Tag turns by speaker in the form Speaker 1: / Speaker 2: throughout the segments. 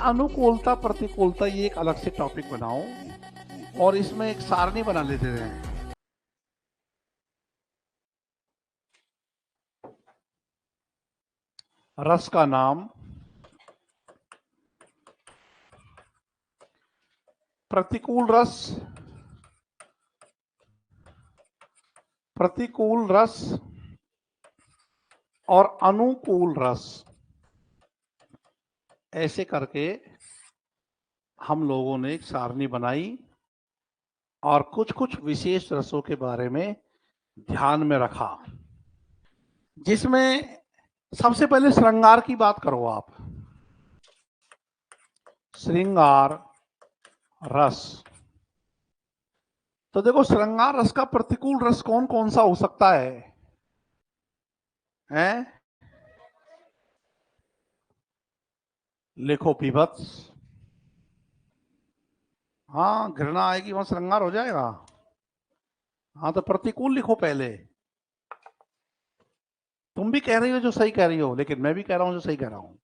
Speaker 1: अनुकूलता प्रतिकूलता ये एक अलग से टॉपिक बनाओ और इसमें एक सारणी बना लेते हैं। रस का नाम, प्रतिकूल रस, प्रतिकूल रस और अनुकूल रस, ऐसे करके हम लोगों ने एक सारणी बनाई और कुछ कुछ विशेष रसों के बारे में ध्यान में रखा, जिसमें सबसे पहले श्रृंगार की बात करो आप। श्रृंगार रस, तो देखो श्रृंगार रस का प्रतिकूल रस कौन कौन सा हो सकता है? लिखो पीभत्स। हाँ, घृणा आएगी वहां श्रृंगार हो जाएगा। हाँ तो प्रतिकूल लिखो पहले। तुम भी कह रही हो जो सही कह रही हो, लेकिन मैं भी कह रहा हूं जो सही कह रहा हूं।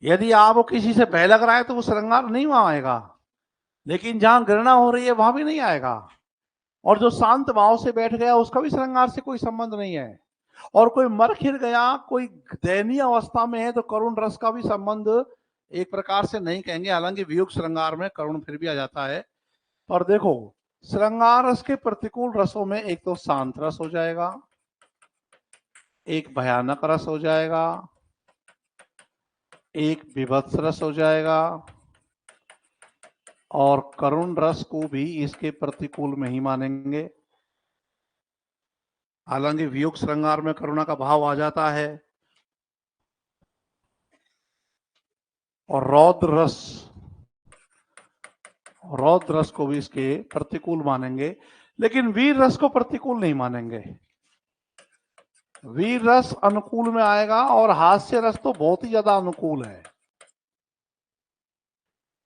Speaker 1: यदि आपको किसी से भय लग रहा है तो वो श्रृंगार नहीं वहां आएगा, लेकिन जहां घृणा हो रही है वहां भी नहीं आएगा। और जो शांत भाव से बैठ गया उसका भी श्रृंगार से कोई संबंध नहीं है। और कोई मर खिर गया, कोई दयनीय अवस्था में है, तो करुण रस का भी संबंध एक प्रकार से नहीं कहेंगे, हालांकि वियुक्त श्रृंगार में करुण फिर भी आ जाता है। पर देखो, श्रृंगार रस के प्रतिकूल रसों में एक तो शांत रस हो जाएगा, एक भयानक रस हो जाएगा, एक विभत्स रस हो जाएगा, और करुण रस को भी इसके प्रतिकूल में ही मानेंगे। हालांकि वियोग श्रृंगार में करुणा का भाव आ जाता है। और रौद्र रस को भी इसके प्रतिकूल मानेंगे, लेकिन वीर रस को प्रतिकूल नहीं मानेंगे। वीर रस अनुकूल में आएगा और हास्य रस तो बहुत ही ज्यादा अनुकूल है,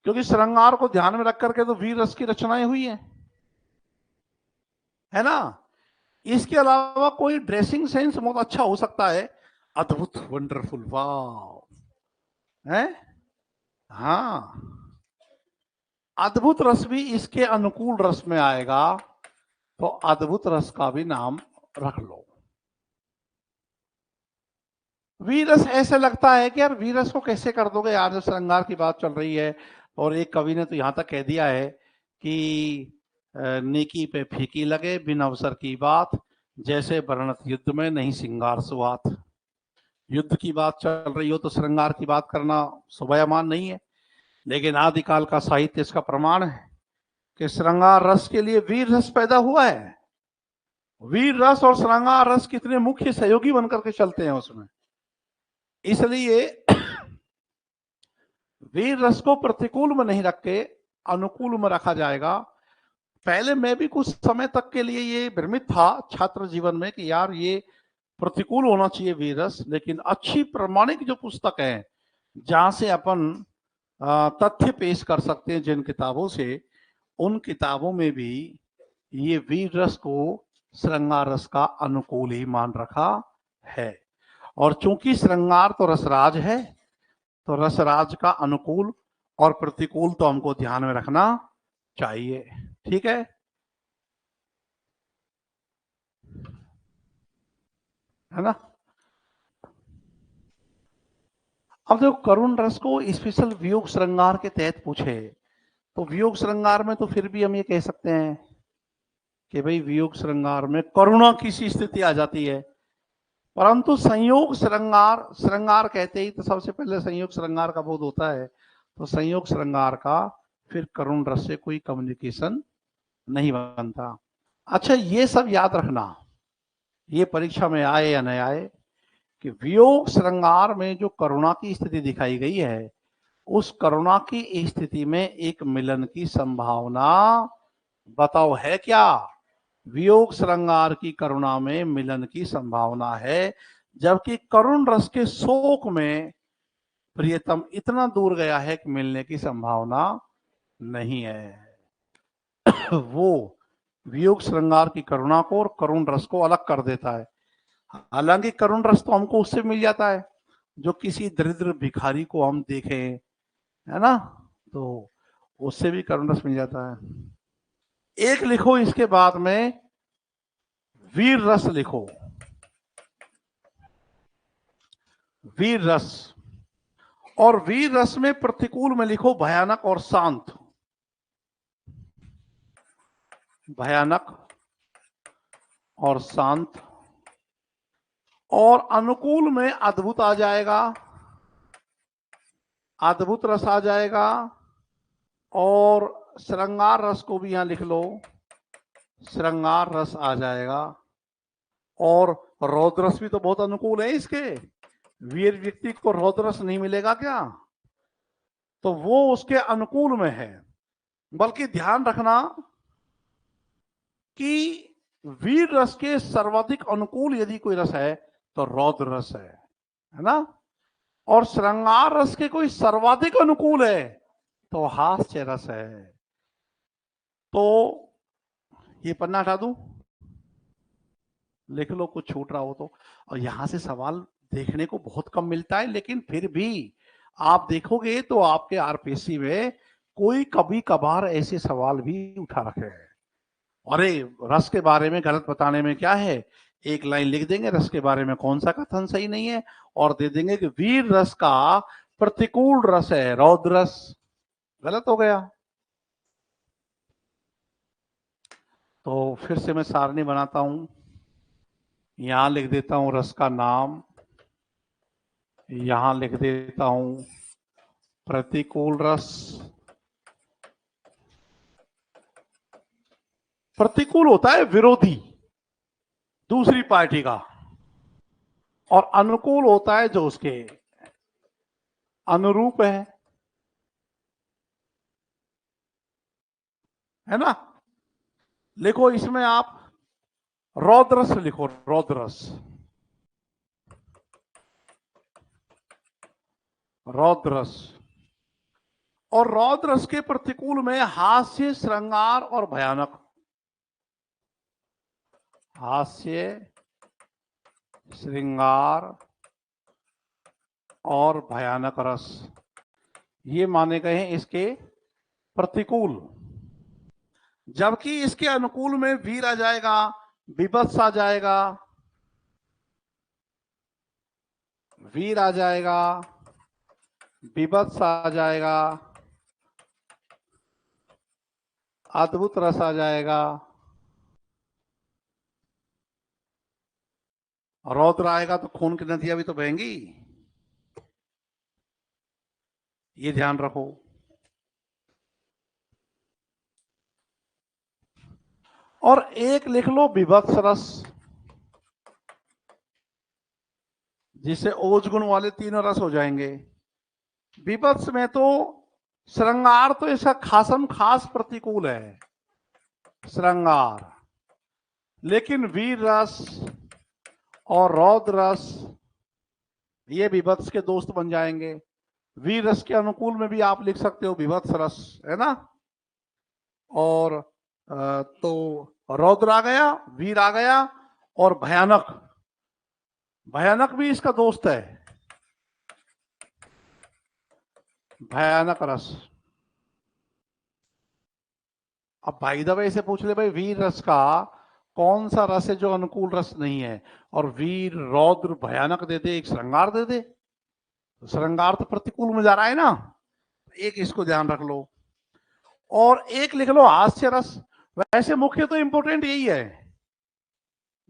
Speaker 1: क्योंकि श्रृंगार को ध्यान में रख करके तो वीर रस की रचनाएं हुई है ना। इसके अलावा कोई ड्रेसिंग सेंस बहुत अच्छा हो सकता है, अद्भुत, वंडरफुल, वाह है। हाँ, अद्भुत रस भी इसके अनुकूल रस में आएगा, तो अद्भुत रस का भी नाम रख लो। वीरस ऐसे लगता है कि यार वीरस को कैसे कर दोगे यार, जो श्रृंगार की बात चल रही है। और एक कवि ने तो यहां तक कह दिया है कि नेकी पे फीकी लगे बिन अवसर की बात, जैसे वर्णत युद्ध में नहीं श्रृंगार सुवात। युद्ध की बात चल रही हो तो श्रृंगार की बात करना शोभायमान नहीं है, लेकिन आदिकाल का साहित्य इसका प्रमाण है कि श्रृंगार रस के लिए वीर रस पैदा हुआ है। वीर रस और श्रृंगार रस कितने मुख्य सहयोगी बनकर के चलते हैं उसमें। इसलिए वीर रस को प्रतिकूल में नहीं रख के अनुकूल में रखा जाएगा। पहले मैं भी कुछ समय तक के लिए ये भ्रमित था छात्र जीवन में कि यार ये प्रतिकूल होना चाहिए वीर रस, लेकिन अच्छी प्रमाणिक जो पुस्तक है जहां से अपन तथ्य पेश कर सकते हैं जिन किताबों से, उन किताबों में भी ये वीर रस को श्रृंगार रस का अनुकूल ही मान रखा है। और चूंकि श्रृंगार तो रसराज है, तो रसराज का अनुकूल और प्रतिकूल तो हमको ध्यान में रखना चाहिए। ठीक है ना। अब देखो, करुण रस को स्पेशल वियोग श्रृंगार के तहत पूछे तो वियोग श्रृंगार में तो फिर भी हम ये कह सकते हैं कि भाई वियोग श्रृंगार में करुणा की सी स्थिति आ जाती है, परंतु संयोग श्रृंगार, श्रृंगार कहते ही तो सबसे पहले संयोग श्रृंगार का बोध होता है, तो संयोग श्रृंगार का फिर करुण रस से कोई कम्युनिकेशन नहीं बनता। अच्छा, ये सब याद रखना, ये परीक्षा में आए या नहीं आए, कि वियोग श्रृंगार में जो करुणा की स्थिति दिखाई गई है, उस करुणा की स्थिति में एक मिलन की संभावना बताओ है क्या? वियोग श्रृंगार की करुणा में मिलन की संभावना है, जबकि करुण रस के शोक में प्रियतम इतना दूर गया है कि मिलने की संभावना नहीं है। वो वियोग श्रृंगार की करुणा को और करुण रस को अलग कर देता है। हालांकि करुण रस तो हमको उससे मिल जाता है जो किसी दरिद्र भिखारी को हम देखें है ना, तो उससे भी करुण रस मिल जाता है। एक लिखो इसके बाद में वीर रस लिखो, वीर रस। और वीर रस में प्रतिकूल में लिखो भयानक और शांत, भयानक और शांत। और अनुकूल में अद्भुत आ जाएगा, अद्भुत रस आ जाएगा। और श्रृंगार रस को भी यहां लिख लो, श्रृंगार रस आ जाएगा। और रौद्र रस भी तो बहुत अनुकूल है इसके, वीर व्यक्ति को रौद्र रस नहीं मिलेगा क्या, तो वो उसके अनुकूल में है। बल्कि ध्यान रखना कि वीर रस के सर्वाधिक अनुकूल यदि कोई रस है तो रौद्र रस है ना। और श्रृंगार रस के कोई सर्वाधिक अनुकूल है तो हास्य रस है। तो ये पन्ना हटा दूं, लिख लो कुछ छूट रहा हो तो। और यहां से सवाल देखने को बहुत कम मिलता है, लेकिन फिर भी आप देखोगे तो आपके आरपीएससी में कोई कभी कभार ऐसे सवाल भी उठा रखे हैं। अरे रस के बारे में गलत बताने में क्या है, एक लाइन लिख देंगे रस के बारे में कौन सा कथन सही नहीं है, और दे देंगे कि वीर रस का प्रतिकूल रस है रौद्र रस, गलत हो गया। तो फिर से मैं सारणी बनाता हूं, यहां लिख देता हूं रस का नाम, यहां लिख देता हूं प्रतिकूल रस। प्रतिकूल होता है विरोधी, दूसरी पार्टी का, और अनुकूल होता है जो उसके अनुरूप है ना। लिखो इसमें आप रौद्रस लिखो, रौद्रस, रौद्रस। और रौद्रस के प्रतिकूल में हास्य, श्रृंगार और भयानक, हास्य, श्रृंगार और भयानक रस, ये माने गए हैं इसके प्रतिकूल। जबकि इसके अनुकूल में वीर आ जाएगा, विभत्स आ जाएगा, वीर आ जाएगा, विभत्स आ जाएगा, अद्भुत रस आ जाएगा, रौद्र आएगा तो खून की नदियां भी तो बहेंगी, ये ध्यान रखो। और एक लिख लो विभत्स रस, जिसे ओज गुण वाले तीनों रस हो जाएंगे। विभत्स में तो श्रृंगार तो इसका खासम खास प्रतिकूल है, श्रृंगार। लेकिन वीर रस और रौद्र रस ये विभत्स के दोस्त बन जाएंगे। वीर रस के अनुकूल में भी आप लिख सकते हो विभत्स रस, है ना। और तो रौद्र आ गया, वीर आ गया, और भयानक, भयानक भी इसका दोस्त है, भयानक रस। अब भाई दबे से पूछ ले भाई वीर रस का कौन सा रस है जो अनुकूल रस नहीं है, और वीर रौद्र भयानक दे दे, एक श्रृंगार दे दे, तो श्रृंगार तो प्रतिकूल में जा रहा है ना, एक इसको ध्यान रख लो। और एक लिख लो हास्य रस। वैसे मुख्य तो इंपोर्टेंट यही है।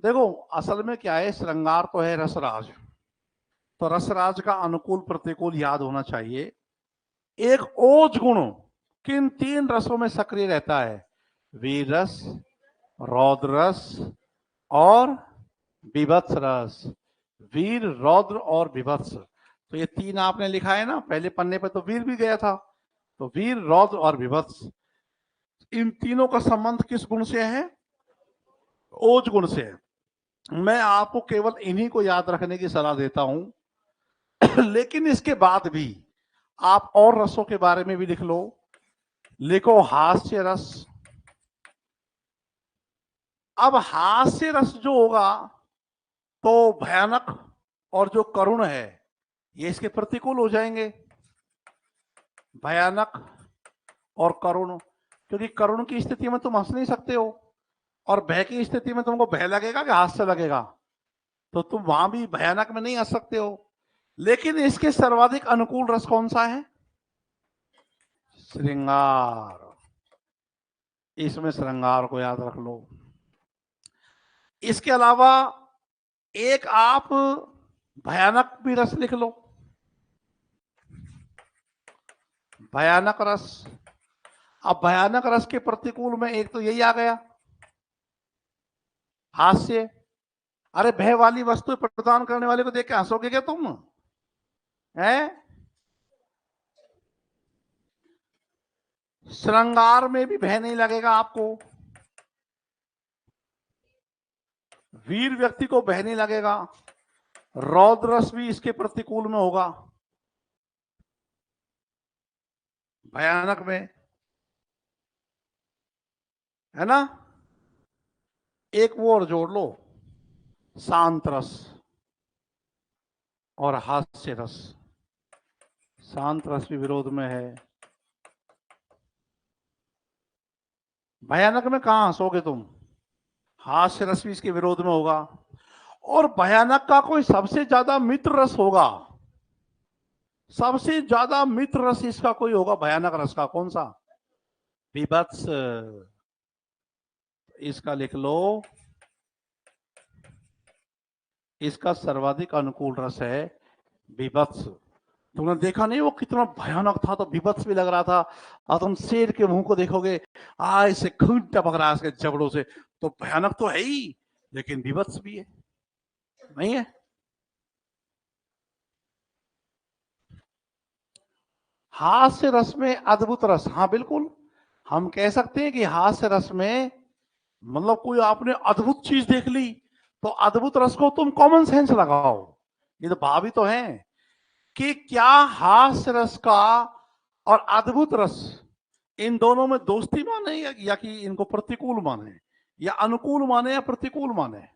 Speaker 1: देखो असल में क्या है, श्रृंगार तो है रसराज, तो रसराज का अनुकूल प्रतिकूल याद होना चाहिए। एक ओज गुण किन तीन रसों में सक्रिय रहता है, वीर रस, रौद्र रस और विभत्स रस। वीर, रौद्र और विभत्स, तो ये तीन आपने लिखा है ना, पहले पन्ने पे तो वीर भी गया था, तो वीर, रौद्र और विभत्स, इन तीनों का संबंध किस गुण से है, ओज गुण से है। मैं आपको केवल इन्हीं को याद रखने की सलाह देता हूं लेकिन इसके बाद भी आप और रसों के बारे में भी लिख लो। लिखो हास्य रस। अब हास्य रस जो होगा तो भयानक और जो करुण है ये इसके प्रतिकूल हो जाएंगे। भयानक और करुण, क्योंकि करुण की स्थिति में तुम हंस नहीं सकते हो और भय की स्थिति में तुमको भय लगेगा कि हास्य लगेगा, तो तुम वहां भी भयानक में नहीं हंस सकते हो। लेकिन इसके सर्वाधिक अनुकूल रस कौन सा है? श्रृंगार। इसमें श्रृंगार को याद रख लो। इसके अलावा एक आप भयानक भी रस लिख लो, भयानक रस। अब भयानक रस के प्रतिकूल में एक तो यही आ गया, हास्य। अरे भय वाली वस्तु प्रदान करने वाले को देख के हंसोगे क्या तुम? है श्रृंगार में भी भय नहीं लगेगा आपको, वीर व्यक्ति को भय नहीं लगेगा, रौद्र रस भी इसके प्रतिकूल में होगा, भयानक में, है ना। एक वो और जोड़ लो, शांत रस और हास्य रस। शांत रस भी विरोध में है, भयानक में कहां हंसोगे तुम? हास्य रस भी इसके विरोध में होगा। और भयानक का कोई सबसे ज्यादा मित्र रस होगा, सबसे ज्यादा मित्र रस इसका कोई होगा भयानक रस का, कौन सा? विभत्स। इसका लिख लो, इसका सर्वाधिक अनुकूल रस है विभत्स। तुमने देखा नहीं वो कितना भयानक था, तो विभत्स भी लग रहा था। और तुम शेर के मुंह को देखोगे, ऐसे खून टपक रहा है इसके जबड़ों से, तो भयानक तो है ही, लेकिन विभत्स भी है, नहीं है? हास्य रस में अद्भुत रस, हाँ बिल्कुल, हम कह सकते हैं कि हास्य रस में मतलब कोई आपने अद्भुत चीज देख ली, तो अद्भुत रस को तुम कॉमन सेंस लगाओ। ये तो भावी तो है कि क्या हास्य रस का और अद्भुत रस, इन दोनों में दोस्ती माने या कि इनको प्रतिकूल माने, या अनुकूल माने या प्रतिकूल माने?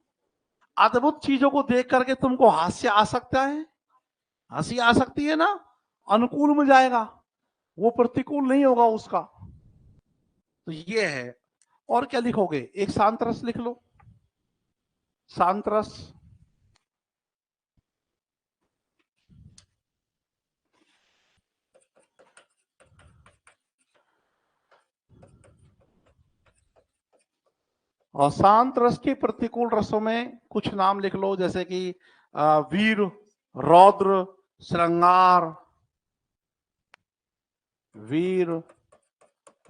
Speaker 1: अद्भुत चीजों को देख करके तुमको हास्य आ सकता है, हंसी आ सकती है ना, अनुकूल में जाएगा, वो प्रतिकूल नहीं होगा उसका। तो ये है। और क्या लिखोगे? एक शांत रस लिख लो, शांत रस। और शांत रस के प्रतिकूल रसों में कुछ नाम लिख लो, जैसे कि वीर, रौद्र, श्रृंगार, वीर,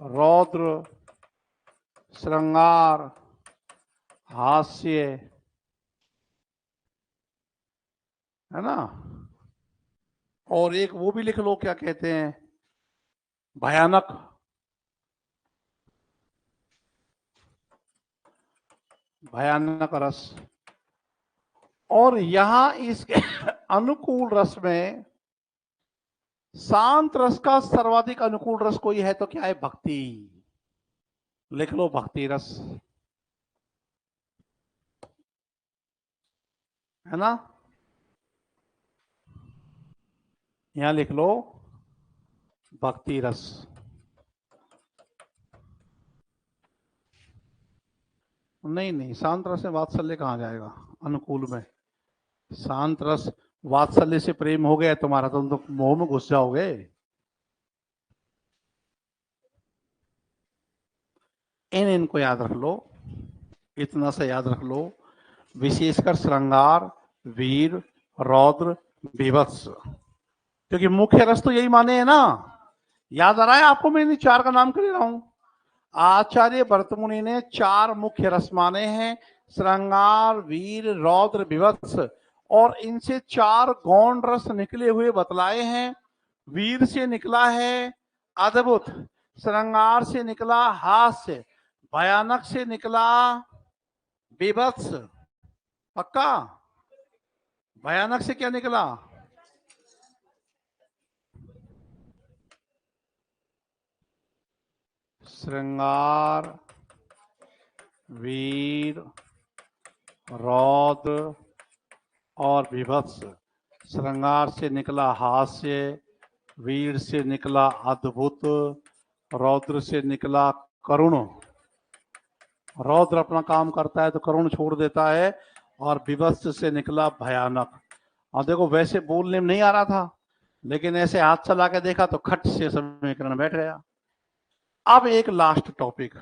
Speaker 1: रौद्र, श्रृंगार, हास्य, है ना। और एक वो भी लिख लो, क्या कहते हैं, भयानक, भयानक रस। और यहां इसके अनुकूल रस में शांत रस का सर्वाधिक अनुकूल रस कोई है तो क्या है? भक्ति। लिख लो भक्ति रस, है ना। यहां लिख लो भक्ति रस। नहीं नहीं, शांत रस में वात्सल्य कहां जाएगा अनुकूल में? शांत रस, वात्सल्य से प्रेम हो गया तुम्हारा, तुम तो मोह में घुस जाओगे। इनको याद रख लो, इतना सा याद रख लो, विशेषकर श्रृंगार, वीर, रौद्र, विभत्स, क्योंकि मुख्य रस तो यही माने है ना। याद आ रहा है आपको? मैं इन चार का नाम कर रहा हूं। आचार्य भरतमुनि ने चार मुख्य रस माने हैं, श्रृंगार, वीर, रौद्र, विभत्स, और इनसे चार गौण रस निकले हुए बतलाए हैं। वीर से निकला है अद्भुत, श्रृंगार से निकला हास्य, भयानक से निकला विभत्स। पक्का? भयानक से क्या निकला? श्रृंगार, वीर, रौद्र और विभत्स। श्रृंगार से निकला हास्य, वीर से निकला अद्भुत, रौद्र से निकला करुण। रौद्र अपना काम करता है तो करुण छोड़ देता है, और विभत्स से निकला भयानक। और देखो वैसे बोलने में नहीं आ रहा था, लेकिन ऐसे हाथ चला के देखा तो खट से समीकरण बैठ गया। अब एक लास्ट टॉपिक,